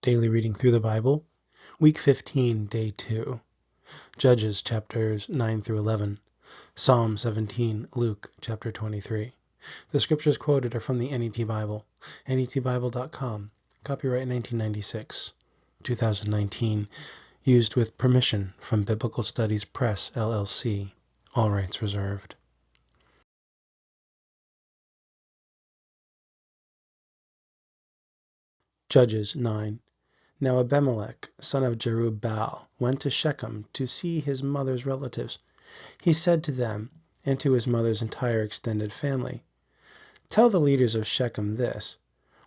Daily reading through the Bible, Week 15, Day 2, Judges chapters 9 through 11, Psalm 17, Luke chapter 23. The scriptures quoted are from the NET Bible, netbible.com, copyright 1996, 2019, used with permission from Biblical Studies Press, LLC, all rights reserved. Judges 9. Now Abimelech, son of Jerubbaal, went to Shechem to see his mother's relatives. He said to them, and to his mother's entire extended family, "Tell the leaders of Shechem this.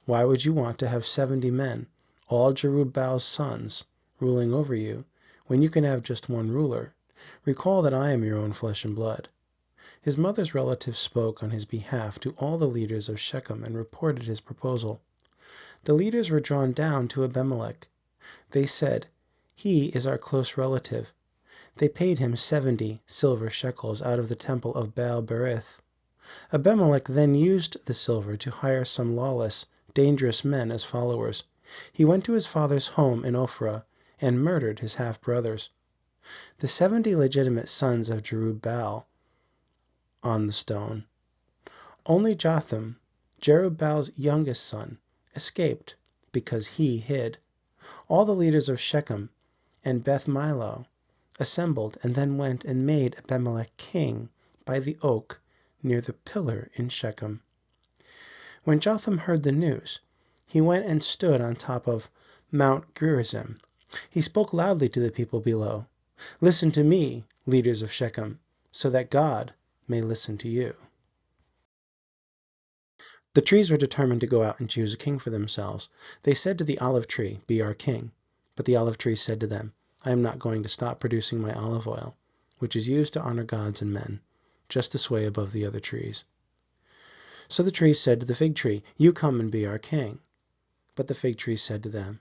Why would you want to have 70 men, all Jerubbaal's sons, ruling over you, when you can have just one ruler? Recall that I am your own flesh and blood." His mother's relatives spoke on his behalf to all the leaders of Shechem and reported his proposal. The leaders were drawn down to Abimelech. They said, "He is our close relative." They paid him 70 silver shekels out of the temple of Baal-berith. Abimelech then used the silver to hire some lawless, dangerous men as followers. He went to his father's home in Ophrah and murdered his half-brothers. The 70 legitimate sons of Jerubbaal on the stone. Only Jotham, Jerubbaal's youngest son, escaped because he hid. All the leaders of Shechem and Beth Milo assembled and then went and made Abimelech king by the oak near the pillar in Shechem. When Jotham heard the news, he went and stood on top of Mount Gerizim. He spoke loudly to the people below, "Listen to me, leaders of Shechem, so that God may listen to you." The trees were determined to go out and choose a king for themselves. They said to the olive tree, "Be our king." But the olive tree said to them, "I am not going to stop producing my olive oil, which is used to honor gods and men, just to sway above the other trees." So the trees said to the fig tree, "You come and be our king." But the fig tree said to them,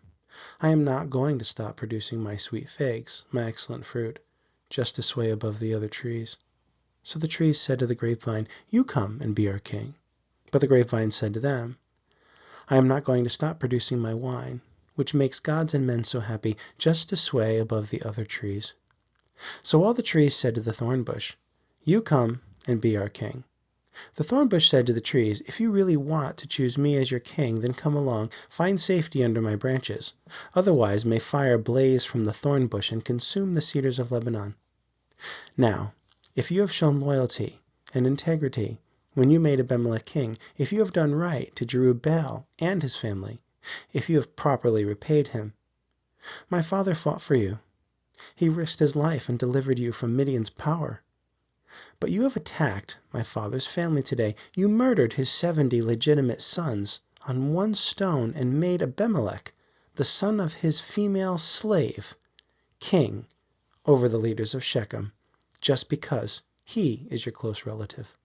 "I am not going to stop producing my sweet figs, my excellent fruit, just to sway above the other trees." So the trees said to the grapevine, "You come and be our king." But the grapevine said to them, "I am not going to stop producing my wine, which makes gods and men so happy, just to sway above the other trees." So all the trees said to the thorn bush, "You come and be our king." The thorn bush said to the trees, "If you really want to choose me as your king, then come along, find safety under my branches. Otherwise may fire blaze from the thorn bush and consume the cedars of Lebanon." Now, if you have shown loyalty and integrity when you made Abimelech king, if you have done right to Jerubbaal and his family, if you have properly repaid him, my father fought for you. He risked his life and delivered you from Midian's power. But you have attacked my father's family today. You murdered his 70 legitimate sons on one stone and made Abimelech, the son of his female slave, king over the leaders of Shechem, just because he is your close relative.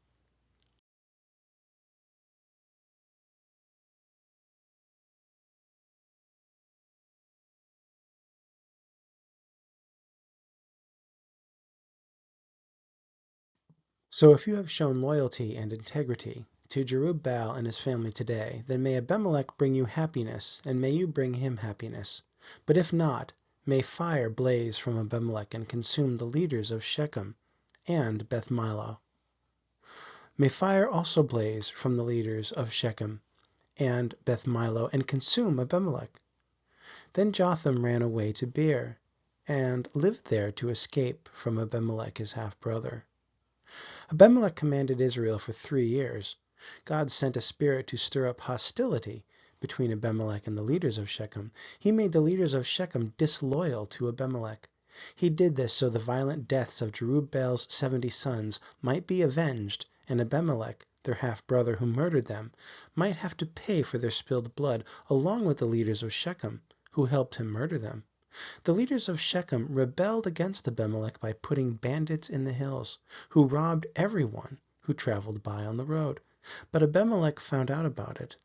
So if you have shown loyalty and integrity to Jerubbaal and his family today, then may Abimelech bring you happiness, and may you bring him happiness. But if not, may fire blaze from Abimelech and consume the leaders of Shechem and Beth Milo. May fire also blaze from the leaders of Shechem and Beth Milo and consume Abimelech. Then Jotham ran away to Beer, and lived there to escape from Abimelech his half-brother. Abimelech commanded Israel for 3 years. God sent a spirit to stir up hostility between Abimelech and the leaders of Shechem. He made the leaders of Shechem disloyal to Abimelech. He did this so the violent deaths of Jerubbaal's 70 sons might be avenged, and Abimelech, their half-brother who murdered them, might have to pay for their spilled blood, along with the leaders of Shechem, who helped him murder them. The leaders of Shechem rebelled against Abimelech by putting bandits in the hills, who robbed everyone who traveled by on the road. But Abimelech found out about it.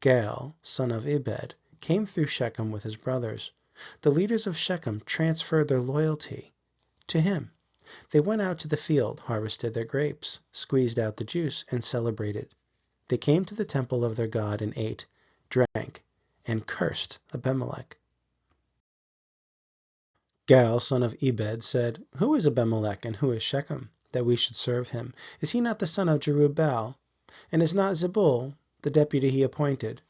Gaal, son of Ebed, came through Shechem with his brothers. The leaders of Shechem transferred their loyalty to him. They went out to the field, harvested their grapes, squeezed out the juice, and celebrated. They came to the temple of their God and ate, drank, and cursed Abimelech. Gaal, son of Ebed, said, Who is Abimelech, and who is Shechem, that we should serve him? Is he not the son of Jerubbaal? And is not Zebul the deputy he appointed?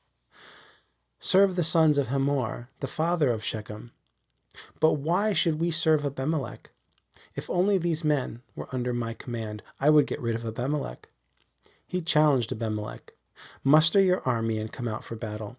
Serve the sons of Hamor, the father of Shechem. But why should we serve Abimelech? If only these men were under my command, I would get rid of Abimelech. He challenged Abimelech, Muster your army and come out for battle.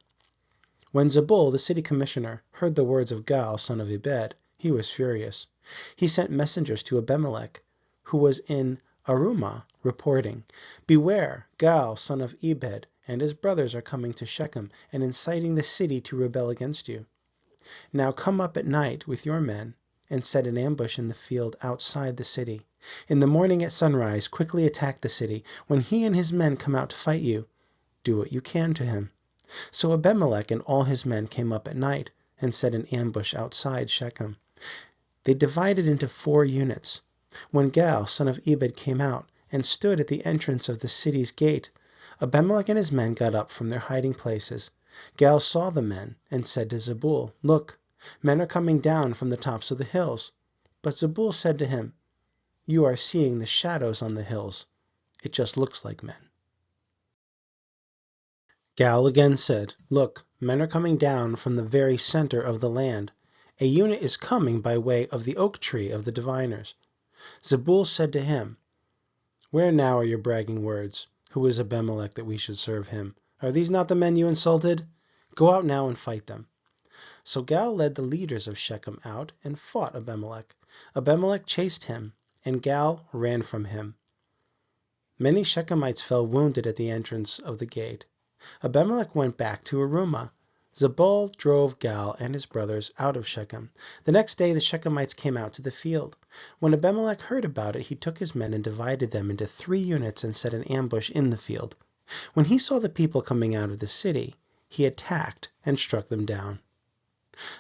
When Zebul, the city commissioner, heard the words of Gaal, son of Ebed, he was furious. He sent messengers to Abimelech, who was in Arumah, reporting, Beware, Gaal, son of Ebed, and his brothers are coming to Shechem and inciting the city to rebel against you. Now come up at night with your men and set an ambush in the field outside the city. In the morning at sunrise, quickly attack the city. When he and his men come out to fight you, do what you can to him. So Abimelech and all his men came up at night and set an ambush outside Shechem. They divided into 4 units. When Gaal, son of Ebed, came out and stood at the entrance of the city's gate, Abimelech and his men got up from their hiding places. Gaal saw the men and said to Zebul, Look, men are coming down from the tops of the hills. But Zebul said to him, You are seeing the shadows on the hills. It just looks like men. Gaal again said, Look, men are coming down from the very center of the land. A unit is coming by way of the oak tree of the diviners. Zebul said to him, Where now are your bragging words? Who is Abimelech that we should serve him? Are these not the men you insulted? Go out now and fight them. So Gaal led the leaders of Shechem out and fought Abimelech. Abimelech chased him, and Gaal ran from him. Many Shechemites fell wounded at the entrance of the gate. Abimelech went back to Arumah. Zebul drove Gaal and his brothers out of Shechem. The next day the Shechemites came out to the field. When Abimelech heard about it, he took his men and divided them into 3 units and set an ambush in the field. When he saw the people coming out of the city, he attacked and struck them down.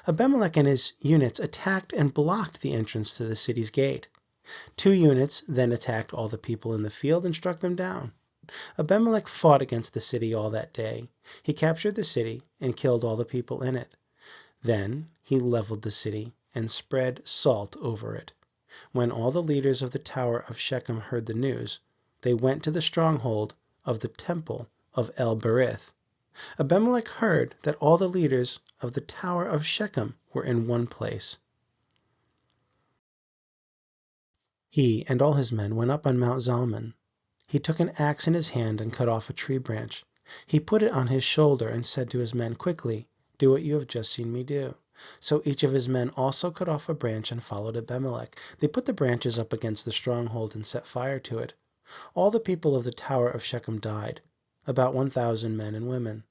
Abimelech and his units attacked and blocked the entrance to the city's gate. 2 units then attacked all the people in the field and struck them down. Abimelech fought against the city all that day. He captured the city and killed all the people in it. Then he leveled the city and spread salt over it. When all the leaders of the tower of Shechem heard the news, they went to the stronghold of the temple of El-Berith. Abimelech heard that all the leaders of the tower of Shechem were in one place. He and all his men went up on Mount Zalmon. He took an axe in his hand and cut off a tree branch. He put it on his shoulder and said to his men, Quickly, do what you have just seen me do. So each of his men also cut off a branch and followed Abimelech. They put the branches up against the stronghold and set fire to it. All the people of the tower of Shechem died, about 1,000 men and women.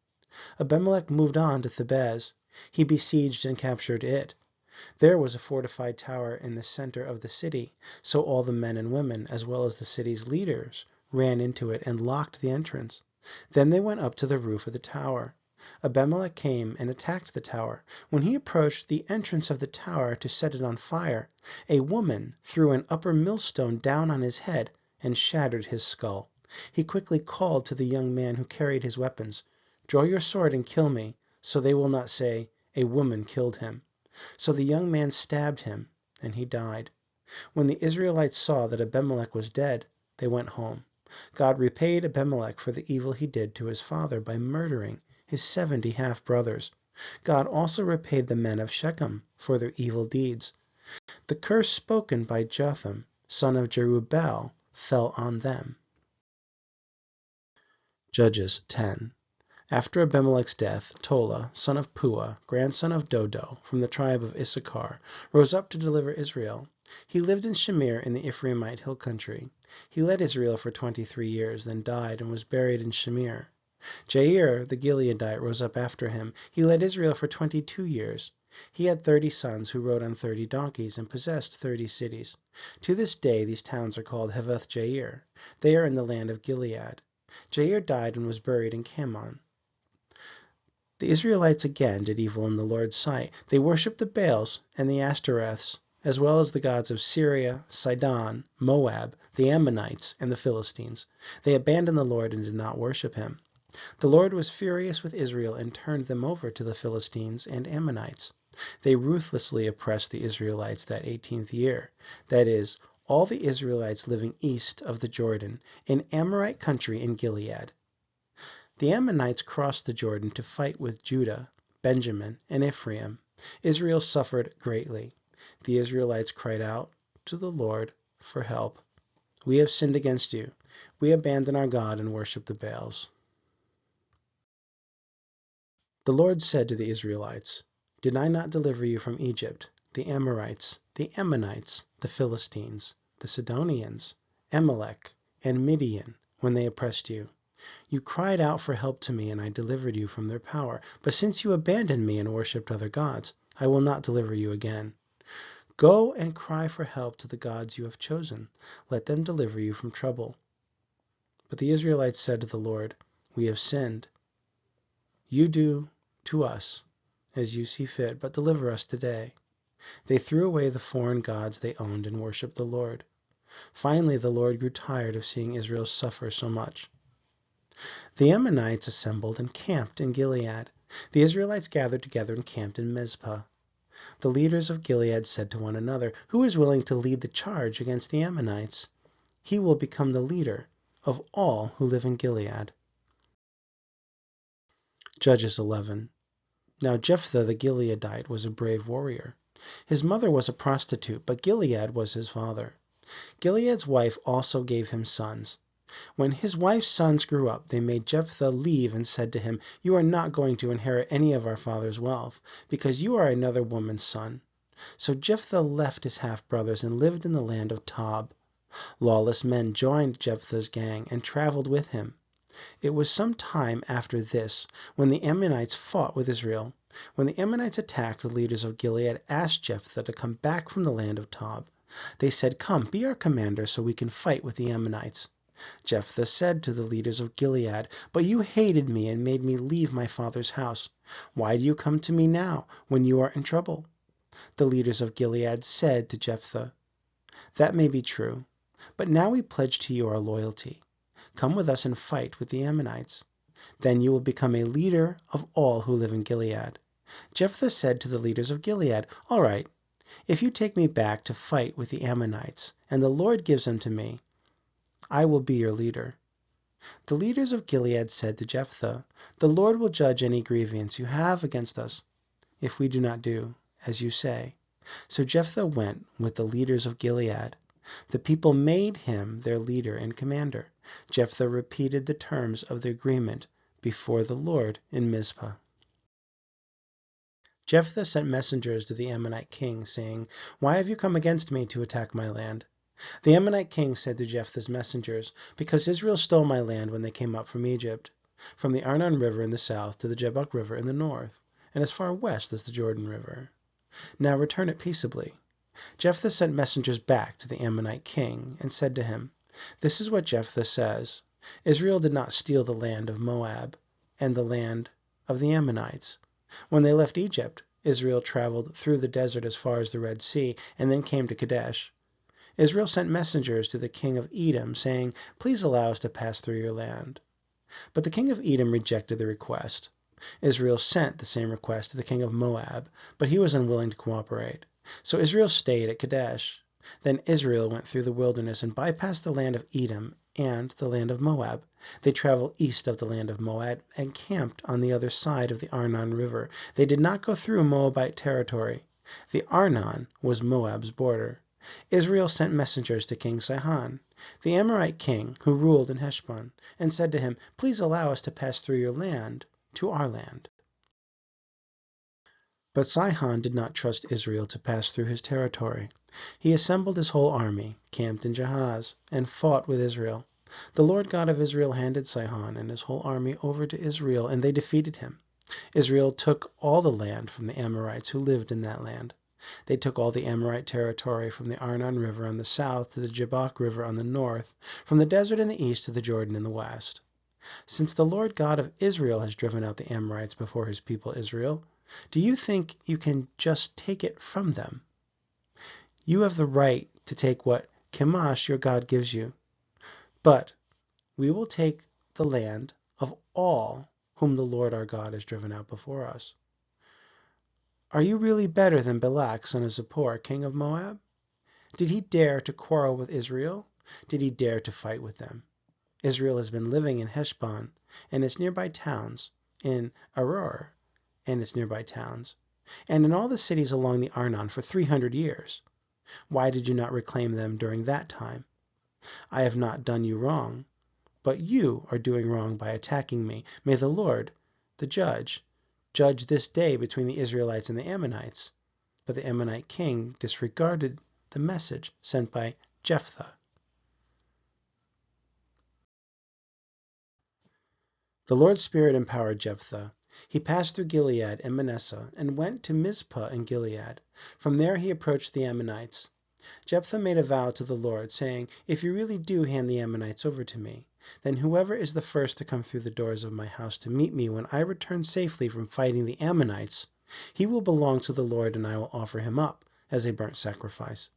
Abimelech moved on to Thebez. He besieged and captured it. There was a fortified tower in the center of the city, so all the men and women, as well as the city's leaders, ran into it and locked the entrance. Then they went up to the roof of the tower. Abimelech came and attacked the tower. When he approached the entrance of the tower to set it on fire, a woman threw an upper millstone down on his head and shattered his skull. He quickly called to the young man who carried his weapons, Draw your sword and kill me, so they will not say, A woman killed him. So the young man stabbed him, and he died. When the Israelites saw that Abimelech was dead, they went home. God repaid Abimelech for the evil he did to his father by murdering his 70 half-brothers. God also repaid the men of Shechem for their evil deeds. The curse spoken by Jotham, son of Jerubbaal, fell on them. Judges 10. After Abimelech's death, Tola, son of Puah, grandson of Dodo, from the tribe of Issachar, rose up to deliver Israel. He lived in Shamir in the Ephraimite hill country. He led Israel for 23 years, then died and was buried in Shamir. Jair, the Gileadite, rose up after him. He led Israel for 22 years. He had 30 sons who rode on 30 donkeys and possessed 30 cities. To this day these towns are called Havoth Jair. They are in the land of Gilead. Jair died and was buried in Kamon. The Israelites again did evil in the Lord's sight. They worshipped the Baals and the Ashtoreths, as well as the gods of Syria, Sidon, Moab, the Ammonites, and the Philistines. They abandoned the Lord and did not worship him. The Lord was furious with Israel and turned them over to the Philistines and Ammonites. They ruthlessly oppressed the Israelites that 18th year, that is, all the Israelites living east of the Jordan, in Amorite country in Gilead. The Ammonites crossed the Jordan to fight with Judah, Benjamin, and Ephraim. Israel suffered greatly. The Israelites cried out to the Lord for help. "We have sinned against you. We abandon our God and worship the Baals." The Lord said to the Israelites, "Did I not deliver you from Egypt, the Amorites, the Ammonites, the Philistines, the Sidonians, Amalek, and Midian, when they oppressed you? You cried out for help to me, and I delivered you from their power. But since you abandoned me and worshipped other gods, I will not deliver you again. Go and cry for help to the gods you have chosen. Let them deliver you from trouble." But the Israelites said to the Lord, "We have sinned. You do to us as you see fit, but deliver us today." They threw away the foreign gods they owned and worshipped the Lord. Finally, the Lord grew tired of seeing Israel suffer so much. The Ammonites assembled and camped in Gilead. The Israelites gathered together and camped in Mizpah. The leaders of Gilead said to one another, "Who is willing to lead the charge against the Ammonites? He will become the leader of all who live in Gilead." Judges 11. Now Jephthah the Gileadite was a brave warrior. His mother was a prostitute, but Gilead was his father. Gilead's wife also gave him sons. When his wife's sons grew up, they made Jephthah leave and said to him, "You are not going to inherit any of our father's wealth, because you are another woman's son." So Jephthah left his half-brothers and lived in the land of Tob. Lawless men joined Jephthah's gang and traveled with him. It was some time after this when the Ammonites fought with Israel. When the Ammonites attacked, the leaders of Gilead asked Jephthah to come back from the land of Tob. They said, "Come, be our commander so we can fight with the Ammonites." Jephthah said to the leaders of Gilead, "But you hated me and made me leave my father's house. Why do you come to me now when you are in trouble?" The leaders of Gilead said to Jephthah, "That may be true, but now we pledge to you our loyalty. Come with us and fight with the Ammonites. Then you will become a leader of all who live in Gilead." Jephthah said to the leaders of Gilead, "All right, if you take me back to fight with the Ammonites, and the Lord gives them to me, I will be your leader." The leaders of Gilead said to Jephthah, "The Lord will judge any grievance you have against us, if we do not do as you say." So Jephthah went with the leaders of Gilead. The people made him their leader and commander. Jephthah repeated the terms of the agreement before the Lord in Mizpah. Jephthah sent messengers to the Ammonite king, saying, "Why have you come against me to attack my land?" The Ammonite king said to Jephthah's messengers, "Because Israel stole my land when they came up from Egypt, from the Arnon River in the south to the Jabbok River in the north, and as far west as the Jordan River. Now return it peaceably." Jephthah sent messengers back to the Ammonite king and said to him, "This is what Jephthah says. Israel did not steal the land of Moab and the land of the Ammonites. When they left Egypt, Israel traveled through the desert as far as the Red Sea and then came to Kadesh. Israel sent messengers to the king of Edom, saying, 'Please allow us to pass through your land.' But the king of Edom rejected the request. Israel sent the same request to the king of Moab, but he was unwilling to cooperate. So Israel stayed at Kadesh. Then Israel went through the wilderness and bypassed the land of Edom and the land of Moab. They traveled east of the land of Moab and camped on the other side of the Arnon River. They did not go through Moabite territory. The Arnon was Moab's border. Israel sent messengers to King Sihon, the Amorite king who ruled in Heshbon, and said to him, 'Please allow us to pass through your land to our land.' But Sihon did not trust Israel to pass through his territory. He assembled his whole army, camped in Jahaz, and fought with Israel. The Lord God of Israel handed Sihon and his whole army over to Israel, and they defeated him. Israel took all the land from the Amorites who lived in that land. They took all the Amorite territory from the Arnon River on the south to the Jabbok River on the north, from the desert in the east to the Jordan in the west. Since the Lord God of Israel has driven out the Amorites before his people Israel, do you think you can just take it from them? You have the right to take what Chemosh your God gives you. But we will take the land of all whom the Lord our God has driven out before us. Are you really better than Balak, son of Zippor, king of Moab? Did he dare to quarrel with Israel? Did he dare to fight with them? Israel has been living in Heshbon and its nearby towns, in Aroer and its nearby towns, and in all the cities along the Arnon for 300 years. Why did you not reclaim them during that time? I have not done you wrong, but you are doing wrong by attacking me. May the Lord, the judge this day between the Israelites and the Ammonites. But the Ammonite king disregarded the message sent by Jephthah. The Lord's Spirit empowered Jephthah. He passed through Gilead and Manasseh and went to Mizpah in Gilead. From there he approached the Ammonites. Jephthah made a vow to the Lord, saying, "If you really do hand the Ammonites over to me, then whoever is the first to come through the doors of my house to meet me when I return safely from fighting the Ammonites, he will belong to the Lord, and I will offer him up as a burnt sacrifice."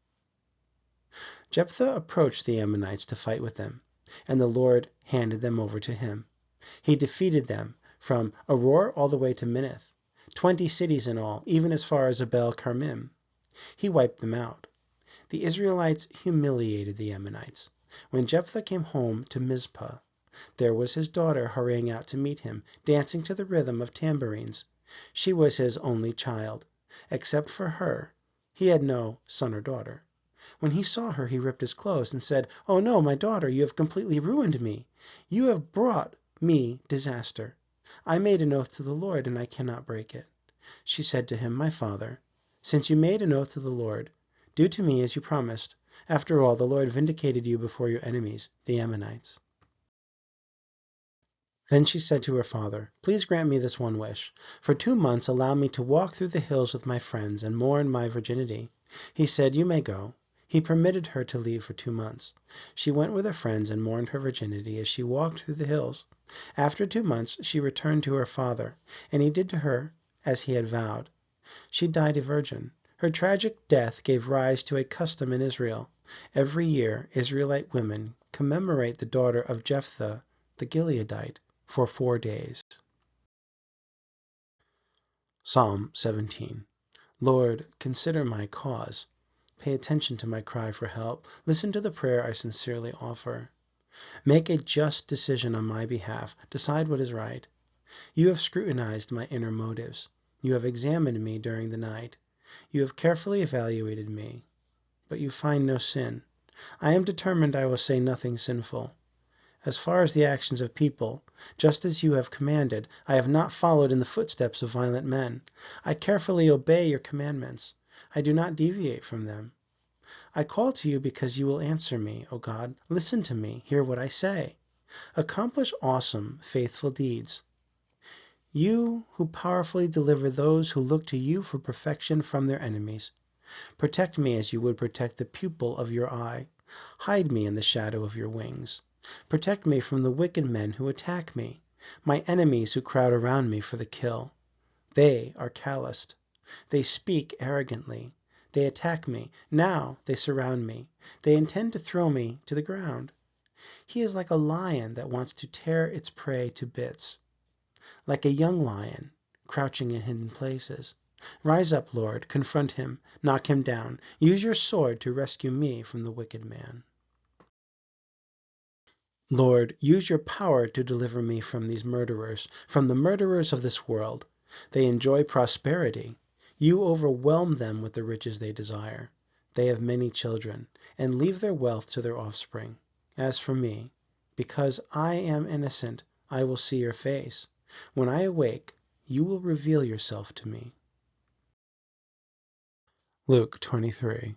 Jephthah approached the Ammonites to fight with them, and the Lord handed them over to him. He defeated them from Aroer all the way to Minnith, 20 cities in all, even as far as Abel Carmim. He wiped them out. The Israelites humiliated the Ammonites. When Jephthah came home to Mizpah, there was his daughter hurrying out to meet him, dancing to the rhythm of tambourines. She was his only child. Except for her, he had no son or daughter. When he saw her, he ripped his clothes and said, "Oh no, my daughter, you have completely ruined me. You have brought me disaster. I made an oath to the Lord, and I cannot break it." She said to him, "My father, since you made an oath to the Lord, do to me as you promised. After all, the Lord vindicated you before your enemies, the Ammonites." Then she said to her father, "Please grant me this one wish. For 2 months allow me to walk through the hills with my friends and mourn my virginity." He said, "You may go." He permitted her to leave for 2 months. She went with her friends and mourned her virginity as she walked through the hills. After 2 months she returned to her father, and he did to her as he had vowed. She died a virgin. Her tragic death gave rise to a custom in Israel. Every year Israelite women commemorate the daughter of Jephthah the Gileadite for 4 days. Psalm 17. Lord, consider my cause. Pay attention to my cry for help. Listen to the prayer I sincerely offer. Make a just decision on my behalf. Decide what is right. You have scrutinized my inner motives. You have examined me during the night. You have carefully evaluated me, but you find no sin. I am determined I will say nothing sinful. As far as the actions of people, just as you have commanded, I have not followed in the footsteps of violent men. I carefully obey your commandments. I do not deviate from them. I call to you because you will answer me, O God. Listen to me. Hear what I say. Accomplish awesome, faithful deeds. You who powerfully deliver those who look to you for perfection from their enemies. Protect me as you would protect the pupil of your eye. Hide me in the shadow of your wings. Protect me from the wicked men who attack me, my enemies who crowd around me for the kill. They are calloused. They speak arrogantly. They attack me. Now they surround me. They intend to throw me to the ground. He is like a lion that wants to tear its prey to bits. Like a young lion, crouching in hidden places. Rise up, Lord, confront him, knock him down. Use your sword to rescue me from the wicked man. Lord, use your power to deliver me from these murderers, from the murderers of this world. They enjoy prosperity. You overwhelm them with the riches they desire. They have many children, and leave their wealth to their offspring. As for me, because I am innocent, I will see your face. When I awake, you will reveal yourself to me. Luke 23.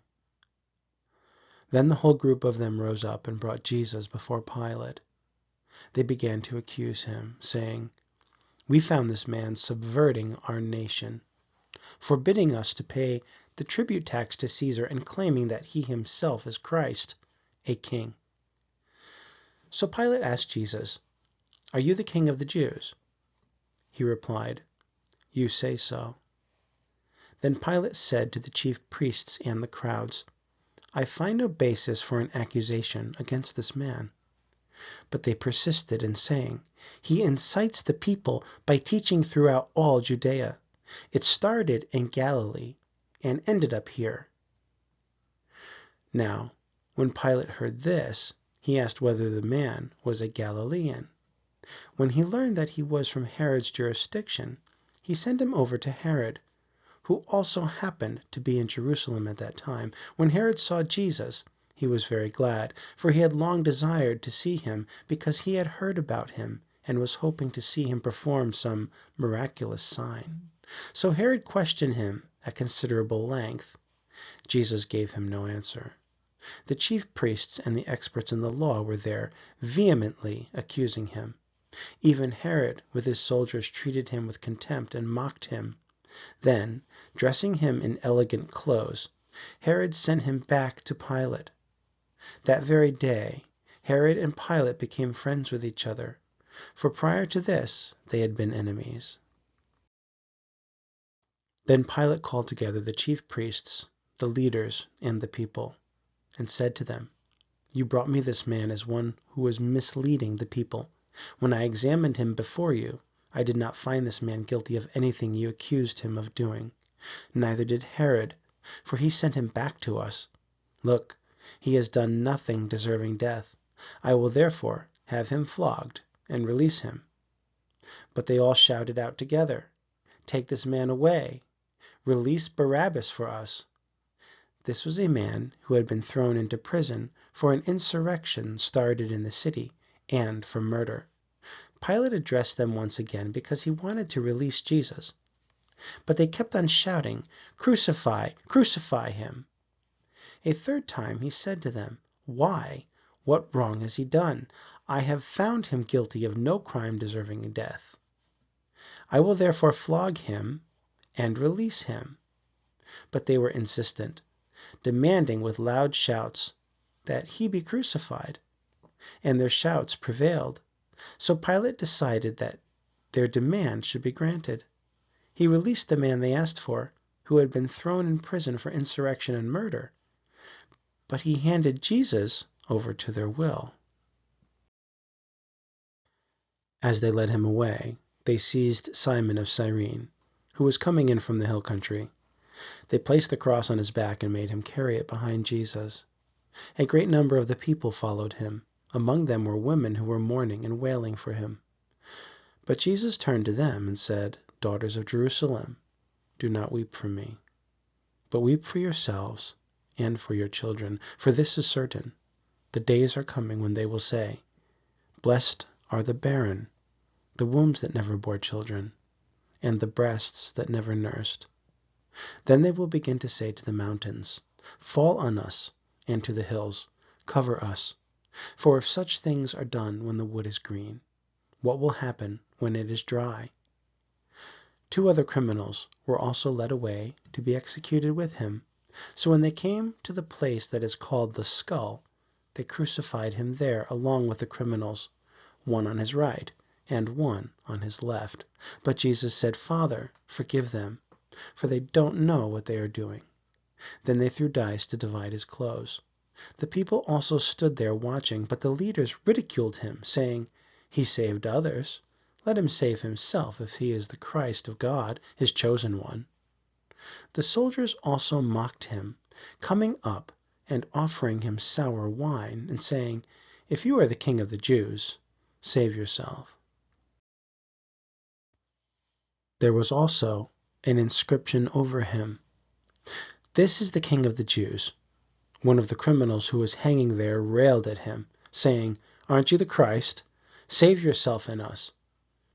Then the whole group of them rose up and brought Jesus before Pilate. They began to accuse him, saying, "We found this man subverting our nation, forbidding us to pay the tribute tax to Caesar and claiming that he himself is Christ, a king." So Pilate asked Jesus, "Are you the king of the Jews?" He replied, "You say so." Then Pilate said to the chief priests and the crowds, "I find no basis for an accusation against this man." But they persisted in saying, "He incites the people by teaching throughout all Judea. It started in Galilee and ended up here." Now, when Pilate heard this, he asked whether the man was a Galilean. When he learned that he was from Herod's jurisdiction, he sent him over to Herod, who also happened to be in Jerusalem at that time. When Herod saw Jesus, he was very glad, for he had long desired to see him, because he had heard about him and was hoping to see him perform some miraculous sign. So Herod questioned him at considerable length. Jesus gave him no answer. The chief priests and the experts in the law were there, vehemently accusing him. Even Herod with his soldiers treated him with contempt and mocked him. Then, dressing him in elegant clothes, Herod sent him back to Pilate. That very day, Herod and Pilate became friends with each other, for prior to this they had been enemies. Then Pilate called together the chief priests, the leaders, and the people, and said to them, "You brought me this man as one who was misleading the people. When I examined him before you, I did not find this man guilty of anything you accused him of doing. Neither did Herod, for he sent him back to us. Look, he has done nothing deserving death. I will therefore have him flogged and release him." But they all shouted out together, "Take this man away! Release Barabbas for us!" This was a man who had been thrown into prison for an insurrection started in the city, and for murder. Pilate addressed them once again because he wanted to release Jesus. But they kept on shouting, "Crucify! Crucify him!" A third time he said to them, "Why? What wrong has he done? I have found him guilty of no crime deserving death. I will therefore flog him and release him." But they were insistent, demanding with loud shouts that he be crucified, and their shouts prevailed. So Pilate decided that their demand should be granted. He released the man they asked for, who had been thrown in prison for insurrection and murder, but he handed Jesus over to their will. As they led him away, they seized Simon of Cyrene, who was coming in from the hill country. They placed the cross on his back and made him carry it behind Jesus. A great number of the people followed him. Among them were women who were mourning and wailing for him. But Jesus turned to them and said, "Daughters of Jerusalem, do not weep for me, but weep for yourselves and for your children. For this is certain, the days are coming when they will say, 'Blessed are the barren, the wombs that never bore children, and the breasts that never nursed.' Then they will begin to say to the mountains, 'Fall on us,' and to the hills, 'Cover us.' For if such things are done when the wood is green, what will happen when it is dry?" 2 other criminals were also led away to be executed with him. So when they came to the place that is called the Skull, they crucified him there along with the criminals, one on his right and one on his left. But Jesus said, "Father, forgive them, for they don't know what they are doing." Then they threw dice to divide his clothes. The people also stood there watching, but the leaders ridiculed him, saying, "He saved others. Let him save himself if he is the Christ of God, his chosen one." The soldiers also mocked him, coming up and offering him sour wine, and saying, "If you are the king of the Jews, save yourself." There was also an inscription over him, "This is the King of the Jews." One of the criminals who was hanging there railed at him, saying, "Aren't you the Christ? Save yourself and us."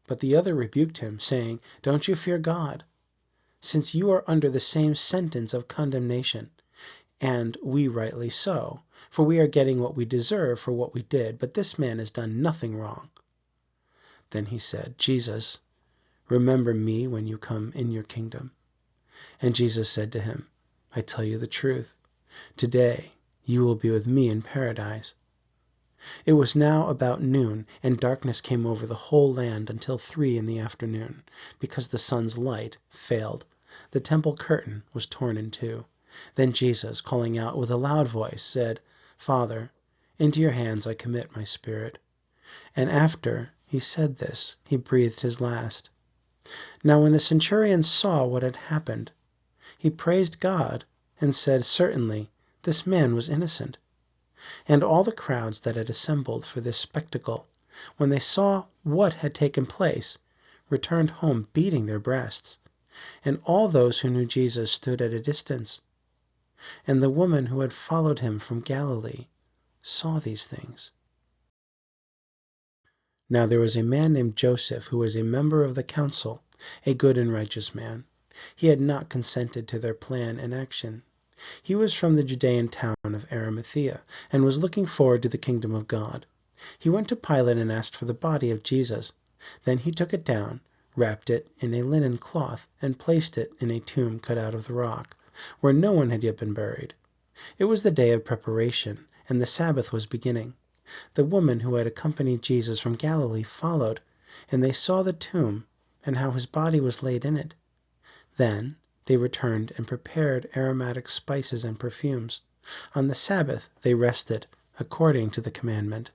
But the other rebuked him, saying, "Don't you fear God, since you are under the same sentence of condemnation, and we rightly so, for we are getting what we deserve for what we did, but this man has done nothing wrong." Then he said, "Jesus, remember me when you come in your kingdom." And Jesus said to him, "I tell you the truth. Today you will be with me in paradise." It was now about noon, and darkness came over the whole land until 3 in the afternoon, because the sun's light failed. The temple curtain was torn in two. Then Jesus, calling out with a loud voice, said, "Father, into your hands I commit my spirit." And after he said this, he breathed his last. Now when the centurion saw what had happened, he praised God and said, "Certainly this man was innocent." And all the crowds that had assembled for this spectacle, when they saw what had taken place, returned home beating their breasts. And all those who knew Jesus stood at a distance. And the woman who had followed him from Galilee saw these things. Now there was a man named Joseph, who was a member of the council, a good and righteous man. He had not consented to their plan and action. He was from the Judean town of Arimathea, and was looking forward to the kingdom of God. He went to Pilate and asked for the body of Jesus. Then he took it down, wrapped it in a linen cloth, and placed it in a tomb cut out of the rock, where no one had yet been buried. It was the day of preparation, and the Sabbath was beginning. The woman who had accompanied Jesus from Galilee followed, and they saw the tomb, and how his body was laid in it. Then they returned and prepared aromatic spices and perfumes. On the Sabbath they rested, according to the commandment.